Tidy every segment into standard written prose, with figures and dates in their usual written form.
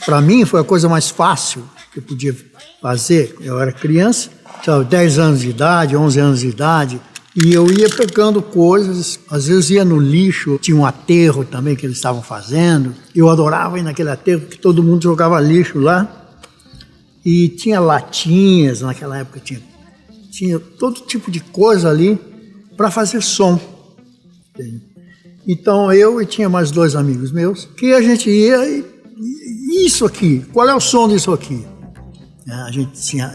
para mim, foi a coisa mais fácil que eu podia fazer. Eu era criança, tinha 10 anos de idade, 11 anos de idade, e eu ia pegando coisas, às vezes ia no lixo, tinha um aterro também que eles estavam fazendo. Eu adorava ir naquele aterro, porque todo mundo jogava lixo lá. E tinha latinhas, naquela época tinha todo tipo de coisa ali para fazer som. Então eu e tinha mais 2 amigos meus, que a gente ia e isso aqui, qual é o som disso aqui? A gente tinha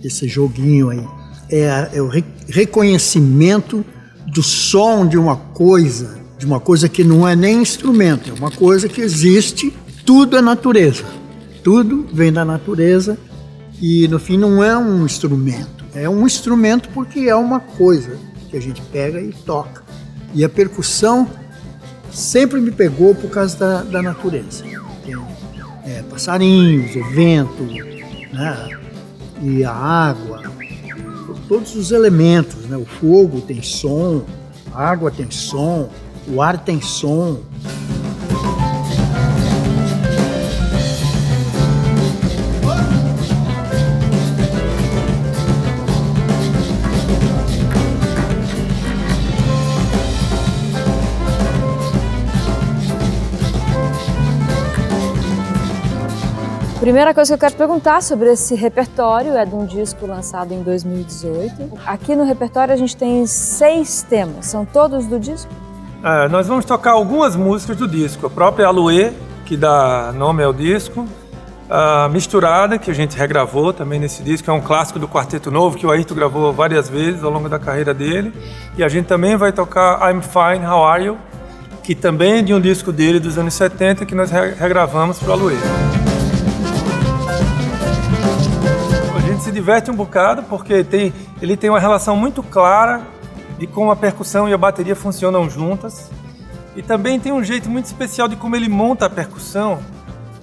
esse joguinho aí, é o reconhecimento do som de uma coisa que não é nem instrumento, é uma coisa que existe, tudo é natureza, tudo vem da natureza e no fim não é um instrumento, é um instrumento porque é uma coisa que a gente pega e toca. E a percussão sempre me pegou por causa da natureza. Passarinhos, o vento, né? E a água, todos os elementos, né? O fogo tem som, a água tem som, o ar tem som. Primeira coisa que eu quero perguntar sobre esse repertório é de um disco lançado em 2018. Aqui no repertório a gente tem 6 temas, são todos do disco? Nós vamos tocar algumas músicas do disco. A própria Aluê, que dá nome ao disco. A Misturada, que a gente regravou também nesse disco, é um clássico do Quarteto Novo, que o Airto gravou várias vezes ao longo da carreira dele. E a gente também vai tocar I'm Fine, How Are You, que também é de um disco dele dos anos 70, que nós regravamos para o Aluê. Se diverte um bocado porque ele tem uma relação muito clara de como a percussão e a bateria funcionam juntas e também tem um jeito muito especial de como ele monta a percussão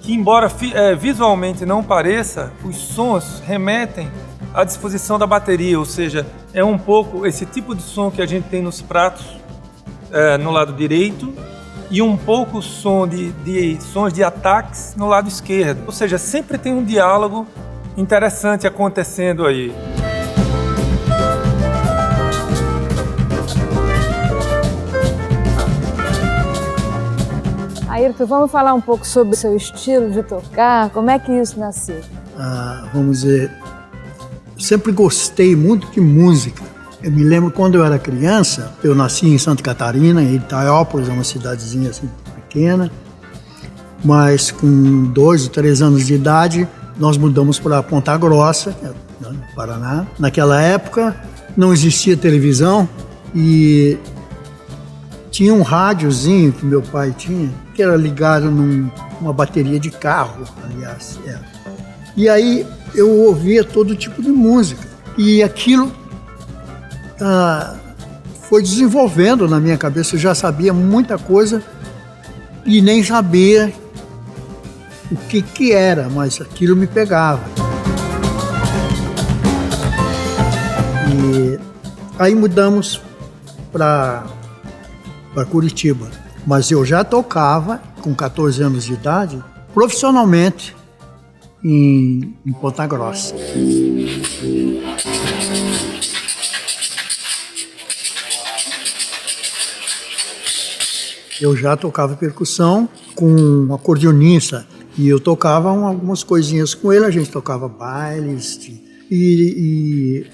que, embora visualmente não pareça, os sons remetem à disposição da bateria, ou seja, é um pouco esse tipo de som que a gente tem nos pratos no lado direito e um pouco som de sons de ataques no lado esquerdo, ou seja, sempre tem um diálogo interessante acontecendo aí. Airto, vamos falar um pouco sobre o seu estilo de tocar, como é que isso nasceu? Vamos dizer, sempre gostei muito de música. Eu me lembro quando eu era criança, eu nasci em Santa Catarina, em Itaiópolis, é uma cidadezinha assim pequena, mas com 2 ou 3 anos de idade, nós mudamos para Ponta Grossa, no Paraná. Naquela época não existia televisão e tinha um rádiozinho que meu pai tinha, que era ligado numa bateria de carro, aliás. E aí eu ouvia todo tipo de música. E aquilo foi desenvolvendo na minha cabeça. Eu já sabia muita coisa e nem sabia o que era, mas aquilo me pegava. E aí mudamos para Curitiba. Mas eu já tocava, com 14 anos de idade, profissionalmente em Ponta Grossa. Eu já tocava percussão com um acordeonista. E eu tocava algumas coisinhas com ele, a gente tocava bailes. E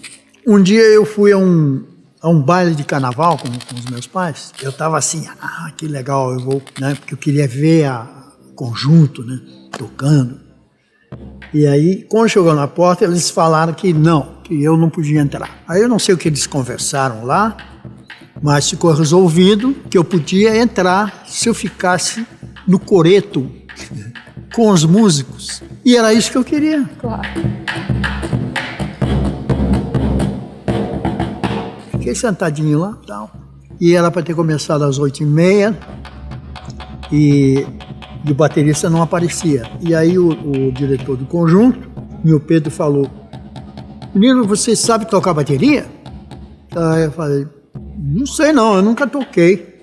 um dia eu fui a um baile de carnaval com os meus pais. Eu estava assim, que legal, eu vou, né? Porque eu queria ver o conjunto, né? Tocando. E aí, quando chegou na porta, eles falaram que eu não podia entrar. Aí eu não sei o que eles conversaram lá, mas ficou resolvido que eu podia entrar se eu ficasse no coreto com os músicos. E era isso que eu queria. Claro. Fiquei sentadinho lá, tal. E era para ter começado às 8h30 e o baterista não aparecia. E aí o diretor do conjunto, meu Pedro, falou: menino, você sabe tocar bateria? Aí eu falei: não sei não, eu nunca toquei.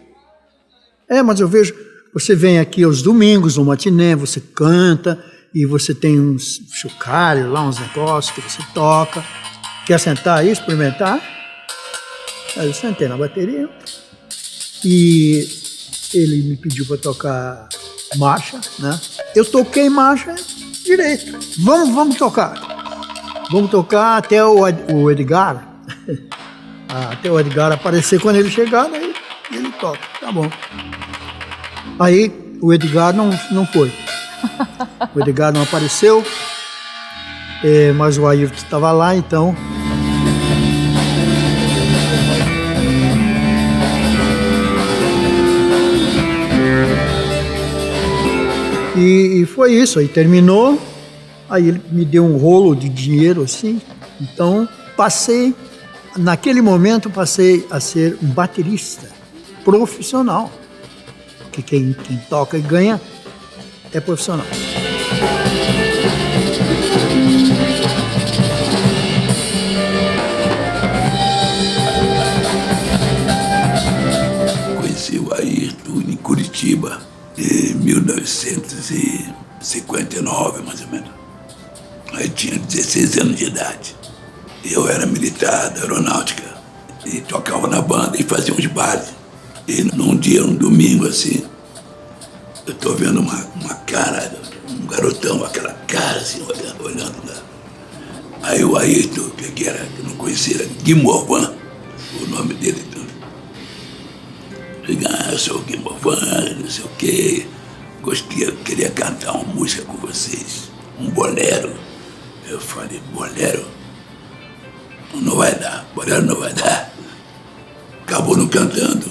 Mas eu vejo, você vem aqui aos domingos no matiné, você canta, e você tem uns chocalhos lá, uns negócios que você toca. Quer sentar aí, experimentar? Aí eu sentei na bateria e ele me pediu para tocar marcha, né? Eu toquei marcha direito. Vamos tocar. Vamos tocar até o Edgar. Até o Edgar aparecer. Quando ele chegar, daí ele toca. Tá bom. Aí o Edgar não foi. O Edgar não apareceu, mas o Ayrton estava lá, então. E foi isso, aí terminou, aí ele me deu um rolo de dinheiro assim, então naquele momento passei a ser um baterista profissional, porque quem toca e ganha é profissional. Conheci o Ayrton em Curitiba em 1959, mais ou menos. Aí tinha 16 anos de idade. Eu era militar da aeronáutica e tocava na banda e fazia uns bailes. E num dia, um domingo assim, eu tô vendo uma cara, um garotão, aquela cara assim, olhando lá. Aí o Ayrton, que eu não conhecia, era Guimorvan, o nome dele. Eu sou o Guimorvan, não sei o quê. Eu queria cantar uma música com vocês, um bolero. Eu falei, bolero? Não vai dar, bolero não vai dar. Acabou não cantando.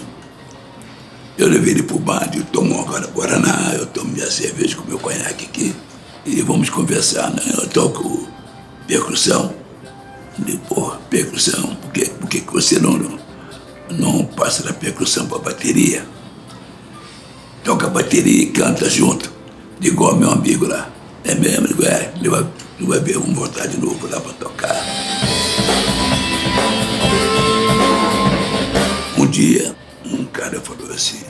Eu levei ele pro bar, eu tomo agora Guaraná, eu tomo minha cerveja com meu conhaque aqui e vamos conversar, né? Eu toco percussão. Eu falei, porra, percussão, por que você não passa da percussão para bateria? Toca a bateria e canta junto. Digo ao meu amigo lá, é mesmo? Digo, ele vai ver, vamos voltar de novo lá para tocar. Um dia, um cara falou assim,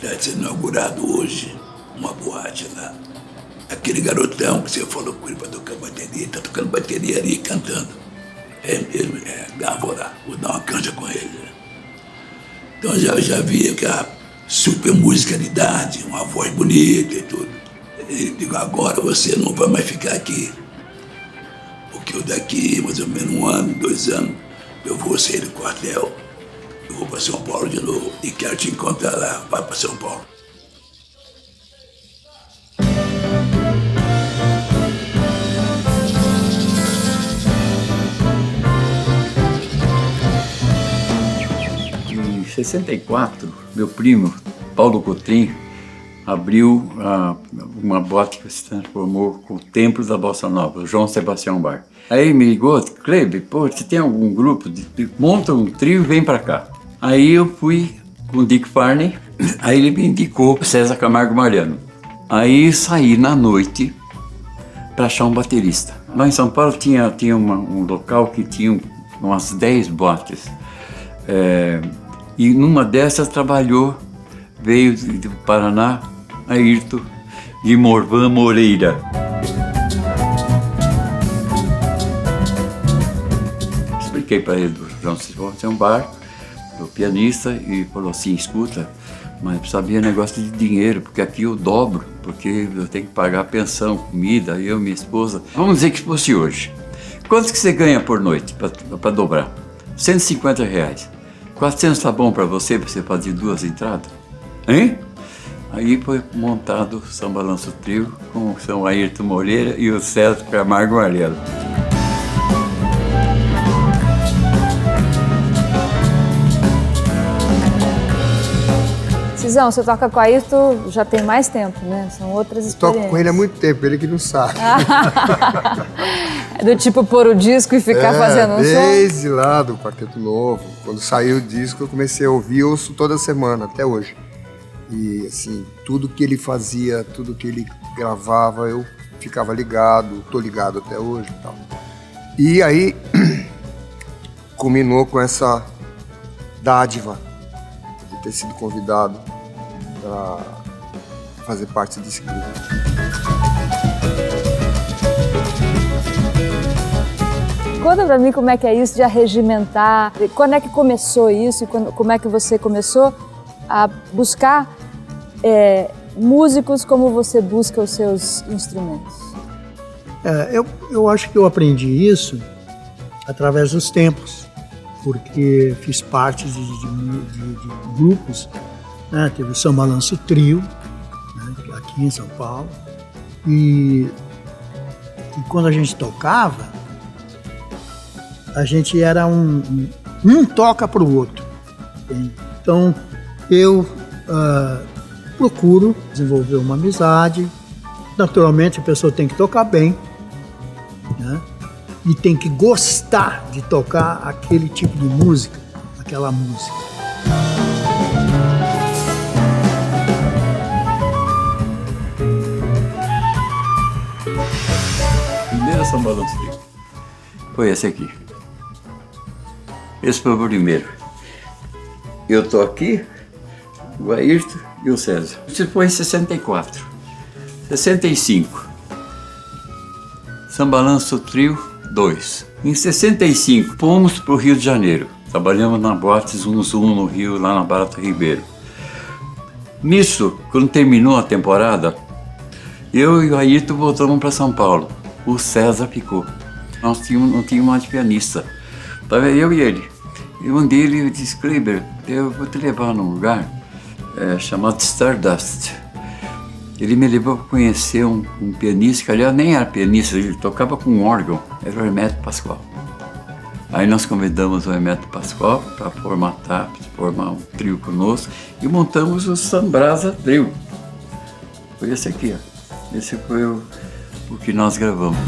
vai ser inaugurado hoje uma boate lá. Aquele garotão que você falou com ele para tocar bateria, tá tocando bateria ali, cantando. É mesmo, vou lá, vou dar uma canja com ele. Então eu já via que a super musicalidade, uma voz bonita e tudo. E digo, agora você não vai mais ficar aqui. Porque eu daqui, mais ou menos 1 ano, 2 anos, eu vou sair do quartel. Eu vou para São Paulo de novo e quero te encontrar lá. Vai para São Paulo. Em 64, meu primo, Paulo Cotrim, abriu uma boate que se transformou com o Templo da Bossa Nova, o João Sebastião Bar. Aí me ligou, Kleber, pô, você tem algum grupo? Monta um trio e vem pra cá. Aí eu fui com o Dick Farney, aí ele me indicou o César Camargo Mariano. Aí saí na noite para achar um baterista. Lá em São Paulo tinha um local que tinha umas 10 boates. E numa dessas veio do Paraná, Ayrton Guimorvan Moreira. Expliquei para ele do João Sebastião Bar, do pianista, e falou assim, escuta, mas sabia negócio de dinheiro, porque aqui eu dobro, porque eu tenho que pagar pensão, comida, eu e minha esposa. Vamos dizer que fosse hoje. Quanto que você ganha por noite para dobrar? R$150. 400 tá bom para você fazer 2 entradas? Hein? Aí foi montado o São Balanço Trio com o São Ayrton Moreira e o César Camargo Mariano. Cisão, você toca com o Ayrton já tem mais tempo, né? São outras experiências. Toco com ele há muito tempo, ele que não sabe. É do tipo pôr o disco e ficar fazendo um som? Desde lá do Quarteto Novo, quando saiu o disco eu comecei a ouvir, ouço toda semana, até hoje. E assim, tudo que ele fazia, tudo que ele gravava, eu ficava ligado, tô ligado até hoje e tal. E aí, culminou com essa dádiva de ter sido convidado para fazer parte desse grupo. Conta pra mim como é que é isso de arregimentar, quando é que começou isso e como é que você começou a buscar músicos como você busca os seus instrumentos. Eu acho que eu aprendi isso através dos tempos, porque fiz parte de grupos, né? Teve o São Balanço Trio, né? Aqui em São Paulo, e quando a gente tocava, a gente era um toca para o outro. Então eu procuro desenvolver uma amizade. Naturalmente a pessoa tem que tocar bem, né? E tem que gostar de tocar aquele tipo de música, aquela música. Primeiro São Balanço Trio foi esse aqui. Esse foi o primeiro. Eu tô aqui, o Ayrton e o César. Isso foi em 64. 65. São Balanço Trio 2. Em 65, fomos para o Rio de Janeiro. Trabalhamos na boate Zum Zum no Rio, lá na Barata Ribeiro. Nisso, quando terminou a temporada, eu e o Ayrton voltamos para São Paulo. O César ficou. Nós não tínhamos mais pianista. Estava eu e ele. E um dia ele disse: Kleber, eu vou te levar num lugar chamado Stardust. Ele me levou para conhecer um pianista, que aliás nem era pianista, ele tocava com órgão, era o Hermeto Pascoal. Aí nós convidamos o Hermeto Pascoal para formar um trio conosco e montamos o Sambrasa Trio. Foi esse aqui, ó. Esse foi o que nós gravamos.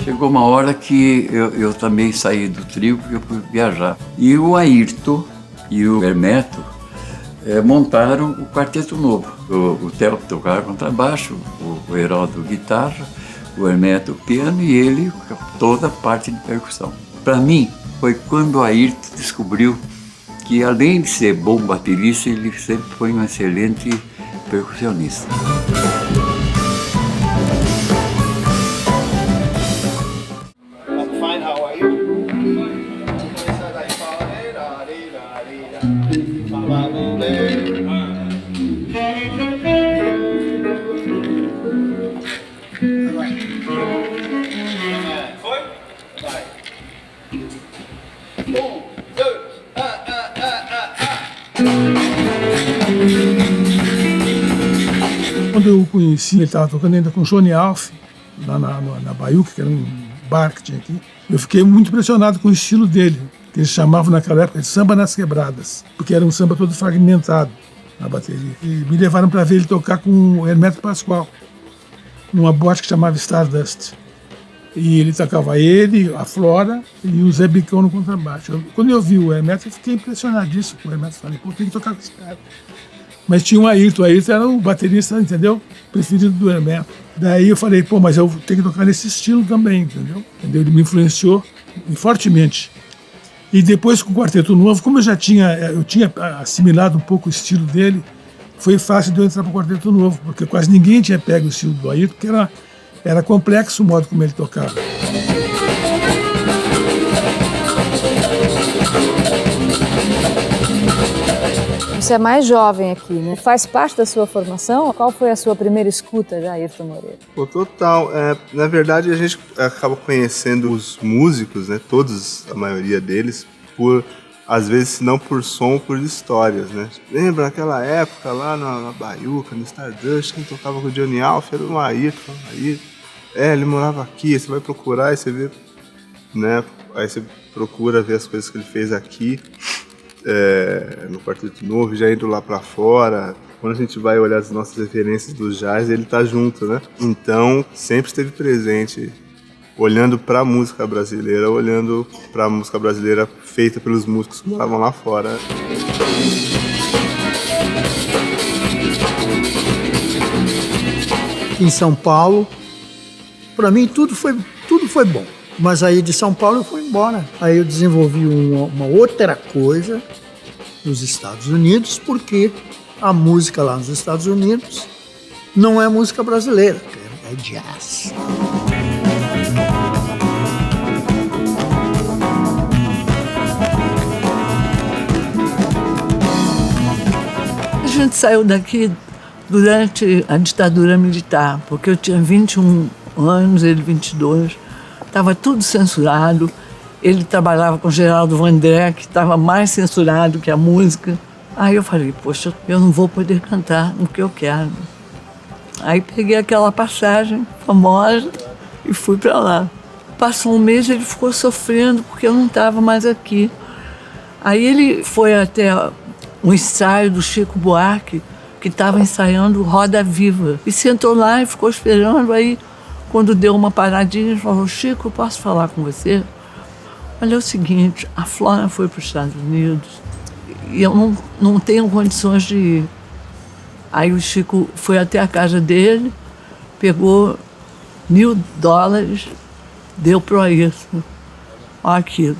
Chegou uma hora que eu também saí do trio porque eu fui viajar. E o Ayrton e o Hermeto montaram o Quarteto Novo. O Theo tocava contrabaixo, o Heraldo guitarra, o Hermeto piano e ele toda a parte de percussão. Para mim, foi quando o Ayrton descobriu que além de ser bom baterista, ele sempre foi um excelente percussionista. Quando eu o conheci, ele estava tocando ainda com o Johnny Alf, lá na Baiuca, que era um bar que tinha aqui. Eu fiquei muito impressionado com o estilo dele, que eles chamavam naquela época de samba nas quebradas, porque era um samba todo fragmentado na bateria. E me levaram para ver ele tocar com o Hermeto Pascoal, numa boate que chamava Stardust. E ele tocava a Flora e o Zé Bicão no contrabaixo. Quando eu vi o Hermeto, eu fiquei impressionadíssimo com o Hermeto. Falei, pô, tem que tocar com esse cara. Mas tinha o Ayrton era o baterista, entendeu? Preferido do Hermeto. Daí eu falei, pô, mas eu tenho que tocar nesse estilo também, entendeu? Ele me influenciou fortemente. E depois com o Quarteto Novo, como eu tinha assimilado um pouco o estilo dele, foi fácil de eu entrar para o Quarteto Novo, porque quase ninguém tinha pego o estilo do Ayrton, porque era complexo o modo como ele tocava. Você é mais jovem aqui, né? Faz parte da sua formação? Qual foi a sua primeira escuta de Ayrton Moreira? Pô, total. Na verdade, a gente acaba conhecendo os músicos, né? Todos, a maioria deles, às vezes, se não por som, por histórias, né? Lembra aquela época lá na Baiuca, no Stardust, quem tocava com o Johnny Alf era o Ayrton. Ele morava aqui, você vai procurar e você vê, né? Aí você procura ver as coisas que ele fez aqui. No Quarteto Novo, já indo lá pra fora. Quando a gente vai olhar as nossas referências do jazz, ele tá junto, né? Então, sempre esteve presente, olhando pra música brasileira, feita pelos músicos que estavam lá fora. Em São Paulo, para mim tudo foi bom. Mas aí de São Paulo eu fui embora. Aí eu desenvolvi uma outra coisa nos Estados Unidos, porque a música lá nos Estados Unidos não é música brasileira, é jazz. A gente saiu daqui durante a ditadura militar, porque eu tinha 21 anos, ele 22, estava tudo censurado. Ele trabalhava com Geraldo Vandré, que estava mais censurado que a música. Aí eu falei, poxa, eu não vou poder cantar o que eu quero. Aí peguei aquela passagem famosa e fui para lá. Passou um mês, ele ficou sofrendo porque eu não estava mais aqui. Aí ele foi até um ensaio do Chico Buarque, que estava ensaiando Roda Viva. E sentou lá e ficou esperando. Aí, quando deu uma paradinha, ele falou, Chico, posso falar com você? Olha, é o seguinte, a Flora foi para os Estados Unidos e eu não tenho condições de ir. Aí o Chico foi até a casa dele, pegou $1.000, deu para o Ayrton. Olha aqui,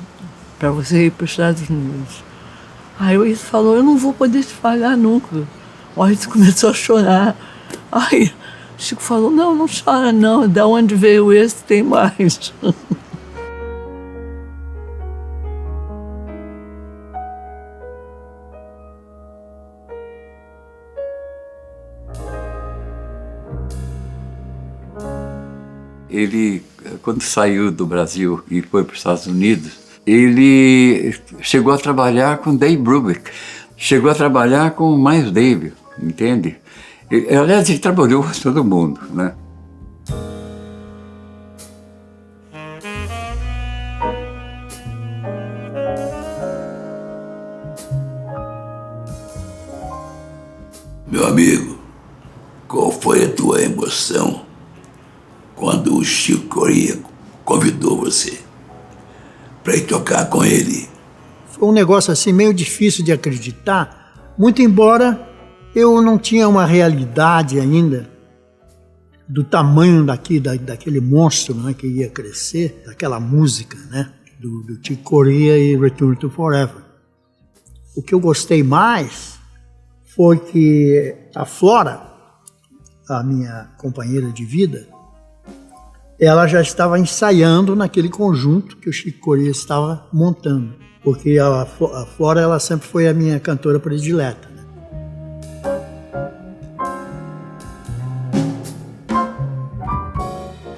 para você ir para os Estados Unidos. Aí o Ayrton falou, eu não vou poder te pagar nunca. O Ayrton começou a chorar. Aí o Chico falou, não chora não, da onde veio esse tem mais. Ele, quando saiu do Brasil e foi para os Estados Unidos, ele chegou a trabalhar com Dave Brubeck, chegou a trabalhar com Miles Davis, entende? Aliás, ele trabalhou com todo mundo, né? Meu amigo, qual foi a tua emoção quando o Chico Corea convidou você para ir tocar com ele? Foi um negócio assim meio difícil de acreditar, muito embora eu não tinha uma realidade ainda do tamanho daquele monstro, né, que ia crescer, daquela música, né, do Chico Corea e Return to Forever. O que eu gostei mais foi que a Flora, a minha companheira de vida, ela já estava ensaiando naquele conjunto que o Chico Corea estava montando, porque a Flora ela sempre foi a minha cantora predileta. Né?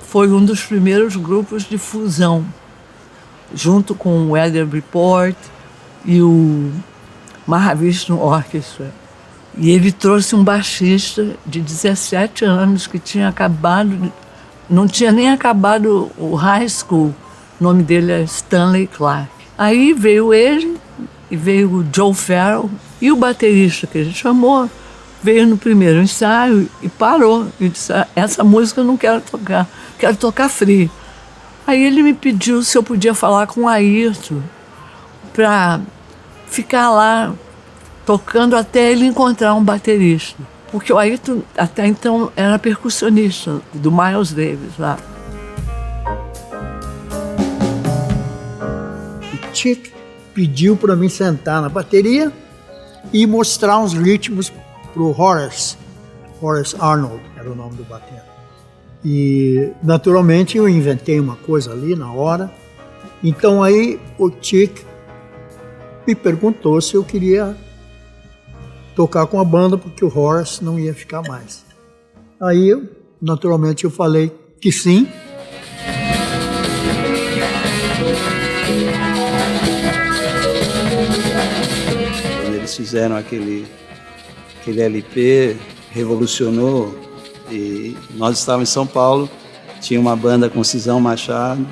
Foi um dos primeiros grupos de fusão, junto com o Weather Report e o Mahavishnu Orchestra. E ele trouxe um baixista de 17 anos que tinha não tinha nem acabado o high school. O nome dele é Stanley Clarke. Aí veio ele e veio o Joe Farrell e o baterista que ele chamou veio no primeiro ensaio e parou. E disse, essa música eu não quero tocar free. Aí ele me pediu se eu podia falar com o Ayrton para ficar lá tocando até ele encontrar um baterista. Porque o Ayrton, até então, era percussionista do Miles Davis lá. O Chick pediu para mim sentar na bateria e mostrar uns ritmos para o Horace Arnold, era o nome do batera. E, naturalmente, eu inventei uma coisa ali na hora. Então, aí, o Chick me perguntou se eu queria tocar com a banda, porque o Horace não ia ficar mais. Aí, naturalmente, eu falei que sim. Quando eles fizeram aquele LP, revolucionou, e nós estávamos em São Paulo, tinha uma banda com Cisão Machado,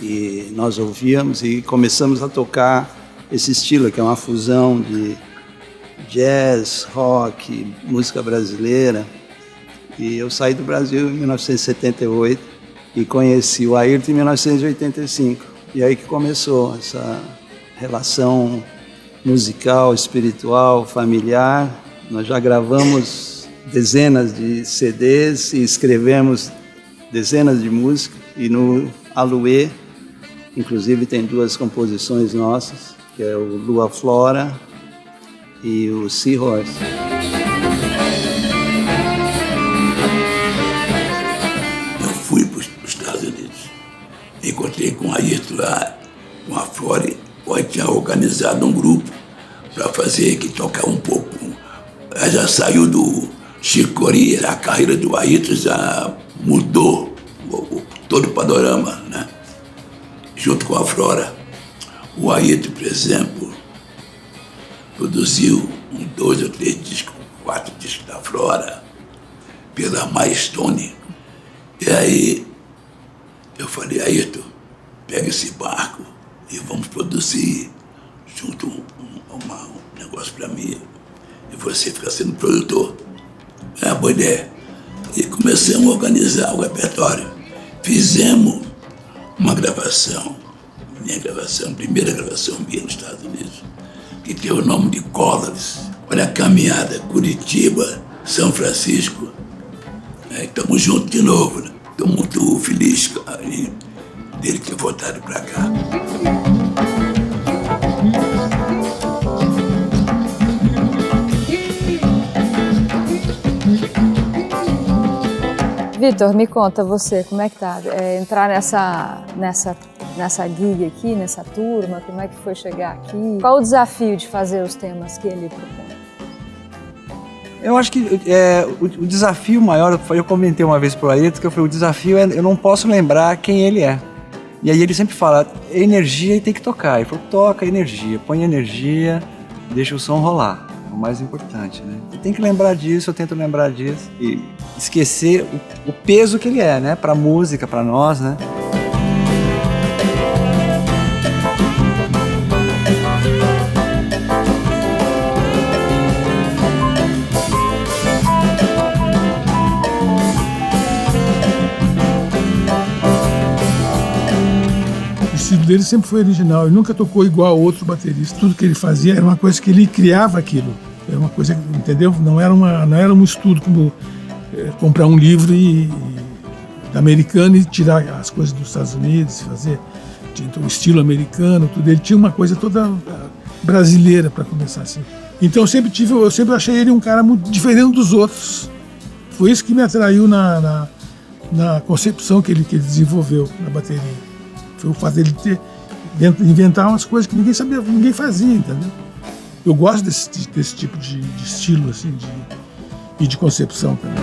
e nós ouvíamos e começamos a tocar esse estilo, que é uma fusão de jazz, rock, música brasileira. E eu saí do Brasil em 1978 e conheci o Ayrton em 1985. E aí que começou essa relação musical, espiritual, familiar. Nós já gravamos dezenas de CDs e escrevemos dezenas de músicas. E no Aluê, inclusive, tem 2 composições nossas, que é o Lua Flora e o Seahorse. encontrei com o Ayrton lá, com a Flora, onde tinha organizado um grupo para fazer, que tocar um pouco. Ela já saiu do Chico Corea, a carreira do Ayrton já mudou todo o panorama, né? Junto com a Flora. O Ayrton, por exemplo, produziu 2 ou 3 discos, 4 discos da Flora, pela Milestone. E aí eu falei, Ayrton, pega esse barco e vamos produzir junto um negócio para mim. E você fica sendo produtor. É uma boa ideia. E começamos a organizar o repertório. Fizemos uma gravação, primeira gravação minha nos Estados Unidos, que tem o nome de Colors. Olha a caminhada, Curitiba, São Francisco. Estamos juntos de novo, né? Estou muito feliz dele ter voltado para cá. Vitor, me conta você, como é que tá? Entrar nessa gig aqui, nessa turma, como é que foi chegar aqui? Qual o desafio de fazer os temas que ele propõe? Eu acho que o desafio maior, eu comentei uma vez pro Ayrton, que o desafio é, eu não posso lembrar quem ele é. E aí ele sempre fala, energia e tem que tocar. Ele falou, toca energia, põe energia, deixa o som rolar. É o mais importante, né? E tem que lembrar disso, eu tento lembrar disso. E esquecer o peso que ele é, né? Pra música, pra nós, né? O estilo dele sempre foi original, ele nunca tocou igual a outro baterista. Tudo que ele fazia era uma coisa que ele criava aquilo. Era uma coisa, entendeu? Não era um estudo como comprar um livro da americana e tirar as coisas dos Estados Unidos, fazer o estilo americano, tudo. Ele tinha uma coisa toda brasileira para começar assim. Então eu sempre achei ele um cara muito diferente dos outros. Foi isso que me atraiu na concepção que ele desenvolveu na bateria. Foi o fato dele inventar umas coisas que ninguém sabia, ninguém fazia, entendeu? Eu gosto desse tipo de estilo, assim, e de concepção também.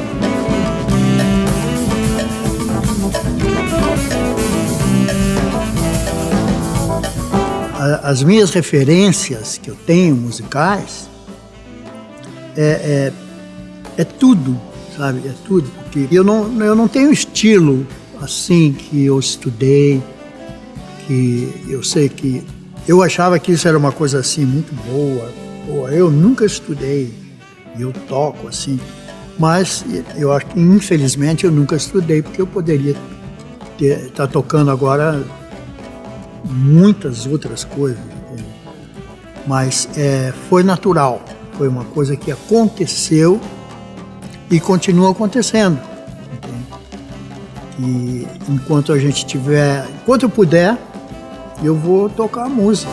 As minhas referências que eu tenho musicais é tudo, sabe? É tudo, porque eu não tenho estilo assim que eu estudei, que eu sei que eu achava que isso era uma coisa assim muito boa. Pô, eu nunca estudei, eu toco assim, mas eu acho que infelizmente eu nunca estudei, porque eu poderia estar tocando agora muitas outras coisas, entende? Mas foi natural, foi uma coisa que aconteceu e continua acontecendo, entende? E enquanto eu puder, eu vou tocar música.